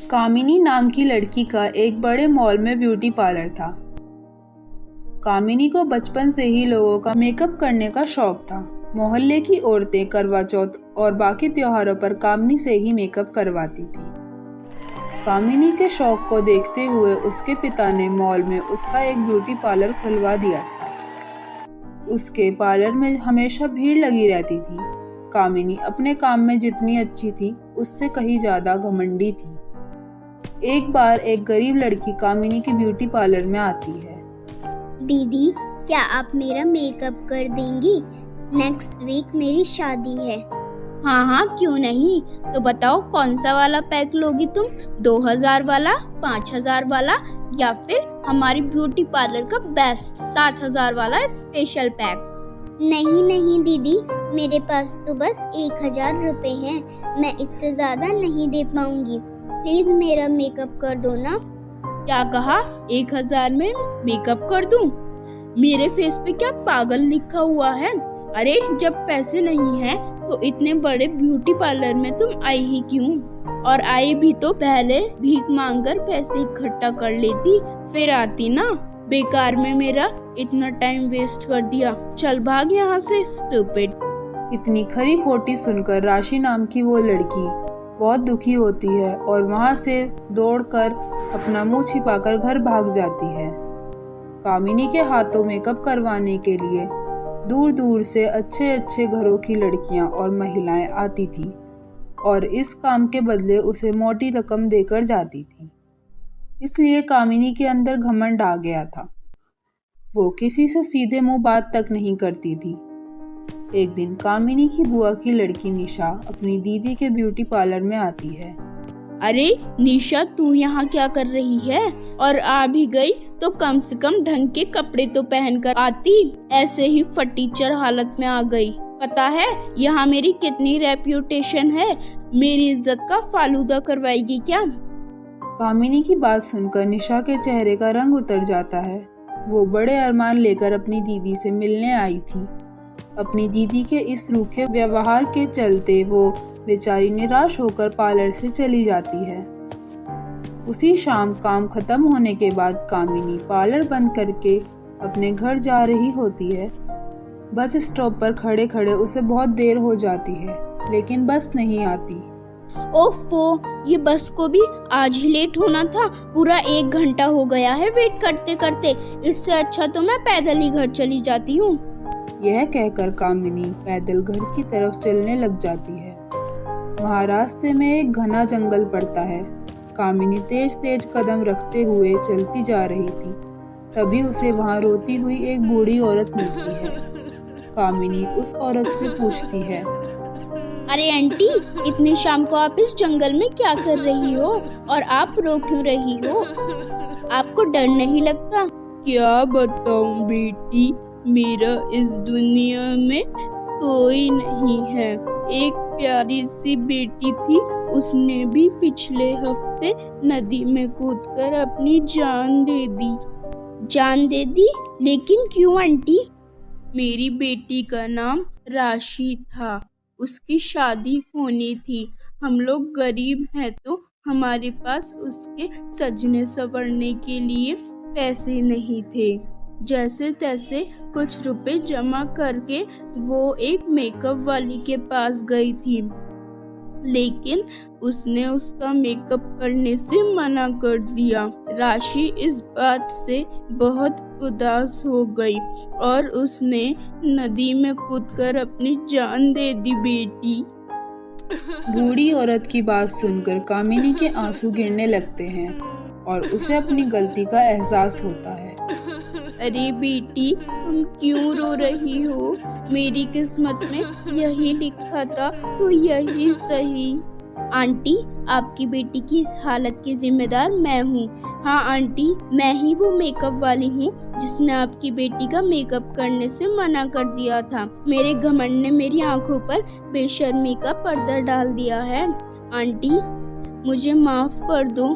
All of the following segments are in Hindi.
कामिनी नाम की लड़की का एक बड़े मॉल में ब्यूटी पार्लर था। कामिनी को बचपन से ही लोगों का मेकअप करने का शौक था। मोहल्ले की औरतें करवा चौथ और बाकी त्योहारों पर कामिनी से ही मेकअप करवाती थी। कामिनी के शौक को देखते हुए उसके पिता ने मॉल में उसका एक ब्यूटी पार्लर खुलवा दिया था। उसके पार्लर में हमेशा भीड़ लगी रहती थी। कामिनी अपने काम में जितनी अच्छी थी, उससे कहीं ज्यादा घमंडी थी। एक बार एक गरीब लड़की कामिनी के ब्यूटी पार्लर में आती है। दीदी, क्या आप मेरा मेकअप कर देंगी? नेक्स्ट वीक मेरी शादी है। हाँ हाँ, क्यों नहीं। तो बताओ कौन सा वाला पैक लोगी तुम? 2000 वाला, 5000 वाला या फिर हमारी ब्यूटी पार्लर का बेस्ट 7000 वाला स्पेशल पैक? नहीं नहीं दीदी, मेरे पास तो बस 1000 रुपए हैं। मैं इससे ज्यादा नहीं दे पाऊंगी। प्लीज मेरा मेकअप कर दो ना। क्या कहा? 1000 में मेकअप कर दूं? मेरे फेस पे क्या पागल लिखा हुआ है? अरे जब पैसे नहीं हैं तो इतने बड़े ब्यूटी पार्लर में तुम आई ही क्यों? और आई भी तो पहले भीख मांगकर पैसे इकट्ठा कर लेती, फिर आती ना। बेकार में मेरा इतना टाइम वेस्ट कर दिया। चल भाग यहाँ से, स्टूपिड। इतनी खरी खोटी सुनकर राशि नाम की वो लड़की बहुत दुखी होती है और वहाँ से दौड़कर अपना मुंह छिपाकर घर भाग जाती है। कामिनी के हाथों मेकअप करवाने के लिए दूर दूर से अच्छे अच्छे घरों की लड़कियां और महिलाएं आती थी और इस काम के बदले उसे मोटी रकम देकर जाती थी। इसलिए कामिनी के अंदर घमंड आ गया था। वो किसी से सीधे मुंह बात तक नहीं करती थी। एक दिन कामिनी की बुआ की लड़की निशा अपनी दीदी के ब्यूटी पार्लर में आती है। अरे निशा, तू यहाँ क्या कर रही है? और आ भी गई तो कम से कम ढंग के कपड़े तो पहनकर आती। ऐसे ही फटीचर हालत में आ गई। पता है यहाँ मेरी कितनी रेप्यूटेशन है? मेरी इज्जत का फालूदा करवाएगी क्या? कामिनी की बात सुनकर निशा के चेहरे का रंग उतर जाता है। वो बड़े अरमान लेकर अपनी दीदी से मिलने आई थी। अपनी दीदी के इस रूखे व्यवहार के चलते वो बेचारी निराश होकर पार्लर से चली जाती है। उसी शाम काम खत्म होने के बाद कामिनी पार्लर बंद करके अपने घर जा रही होती है। बस स्टॉप पर खड़े खड़े उसे बहुत देर हो जाती है, लेकिन बस नहीं आती। ओफो, ये बस को भी आज ही लेट होना था। पूरा 1 घंटा हो गया है वेट करते करते। इससे अच्छा तो मैं पैदल ही घर चली जाती हूँ। यह कहकर कामिनी पैदल घर की तरफ चलने लग जाती है। वहाँ रास्ते में एक घना जंगल पड़ता है। कामिनी तेज तेज कदम रखते हुए चलती जा रही थी। तभी उसे वहाँ रोती हुई एक बूढ़ी औरत मिलती है। कामिनी उस औरत से पूछती है, अरे आंटी, इतनी शाम को आप इस जंगल में क्या कर रही हो? और आप रो क्यों रही हो? आपको डर नहीं लगता? क्या बताऊं बेटी, मेरा इस दुनिया में कोई नहीं है। एक प्यारी सी बेटी थी, उसने भी पिछले हफ्ते नदी में कूदकर अपनी जान दे दी। जान दे दी? लेकिन क्यों आंटी? मेरी बेटी का नाम राशि था। उसकी शादी होनी थी। हम लोग गरीब हैं तो हमारे पास उसके सजने संवरने के लिए पैसे नहीं थे। जैसे तैसे कुछ रुपए जमा करके वो एक मेकअप वाली के पास गई थी, लेकिन उसने उसका मेकअप करने से मना कर दिया। राशि इस बात से बहुत उदास हो गई और उसने नदी में कूदकर अपनी जान दे दी बेटी। बूढ़ी औरत की बात सुनकर कामिनी के आंसू गिरने लगते हैं और उसे अपनी गलती का एहसास होता है। अरे बेटी, तुम क्यों रो रही हो? मेरी किस्मत में यही लिखा था तो यही सही। आंटी, आपकी बेटी की इस हालत की जिम्मेदार मैं हूँ। हाँ आंटी, मैं ही वो मेकअप वाली हूँ जिसने आपकी बेटी का मेकअप करने से मना कर दिया था। मेरे घमंड ने मेरी आंखों पर बेशर्मी का पर्दा डाल दिया है। आंटी, मुझे माफ कर दो।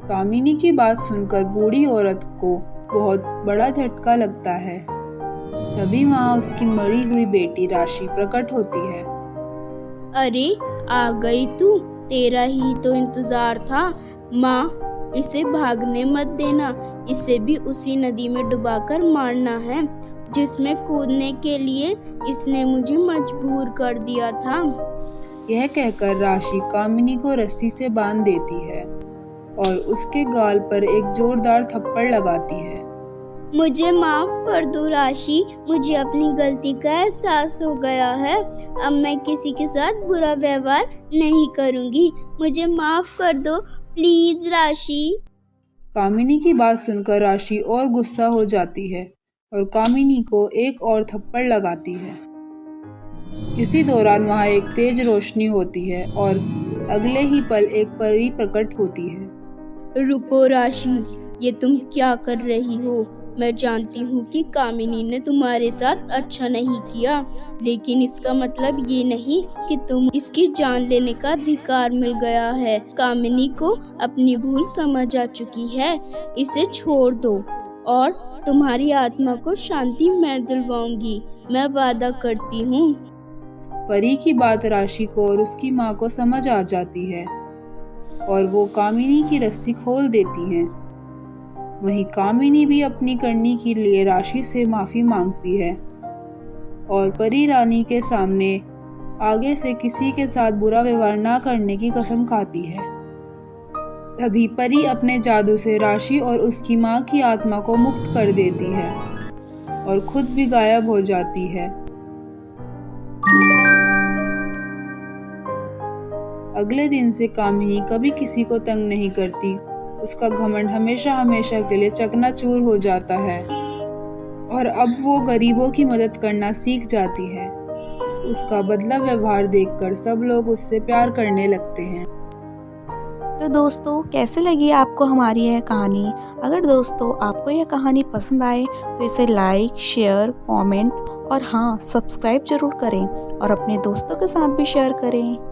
कामिनी की बात सुनकर बूढ़ी औरत को बहुत बड़ा झटका लगता है। तभी वहाँ उसकी मरी हुई बेटी राशि प्रकट होती है। अरे आ गई तू? तेरा ही तो इंतजार था। माँ, इसे भागने मत देना, इसे भी उसी नदी में डुबाकर मारना है जिसमें कूदने के लिए इसने मुझे मजबूर कर दिया था। यह कहकर राशि कामिनी को रस्सी से बांध देती है और उसके गाल पर एक जोरदार थप्पड़ लगाती है। मुझे माफ कर दो राशि, मुझे अपनी गलती का एहसास हो गया है। अब मैं किसी के साथ बुरा व्यवहार नहीं करूंगी। मुझे माफ कर दो प्लीज राशि। कामिनी की बात सुनकर राशि और गुस्सा हो जाती है और कामिनी को एक और थप्पड़ लगाती है। इसी दौरान वहां एक तेज रोशनी होती है और अगले ही पल एक परी प्रकट होती है। रुको राशि, ये तुम क्या कर रही हो? मैं जानती हूँ कि कामिनी ने तुम्हारे साथ अच्छा नहीं किया, लेकिन इसका मतलब ये नहीं कि तुम इसकी जान लेने का अधिकार मिल गया है। कामिनी को अपनी भूल समझ आ चुकी है, इसे छोड़ दो और तुम्हारी आत्मा को शांति मैं दिलवाऊंगी, मैं वादा करती हूँ। परी की बात राशि को और उसकी माँ को समझ आ जाती है और वो कामिनी की रस्सी खोल देती हैं। वहीं कामिनी भी अपनी करनी के लिए राशि से माफी मांगती है और परी रानी के सामने आगे से किसी के साथ बुरा व्यवहार ना करने की कसम खाती है। तभी परी अपने जादू से राशि और उसकी माँ की आत्मा को मुक्त कर देती है और खुद भी गायब हो जाती है। अगले दिन से कामिनी कभी किसी को तंग नहीं करती। उसका घमंड हमेशा हमेशा के लिए चकनाचूर हो जाता है और अब वो गरीबों की मदद करना सीख जाती है। उसका बदला व्यवहार देखकर सब लोग उससे प्यार करने लगते हैं। तो दोस्तों, कैसे लगी आपको हमारी यह कहानी? अगर दोस्तों आपको यह कहानी पसंद आए तो इसे लाइक, शेयर, कमेंट और हाँ, सब्सक्राइब जरूर करें और अपने दोस्तों के साथ भी शेयर करें।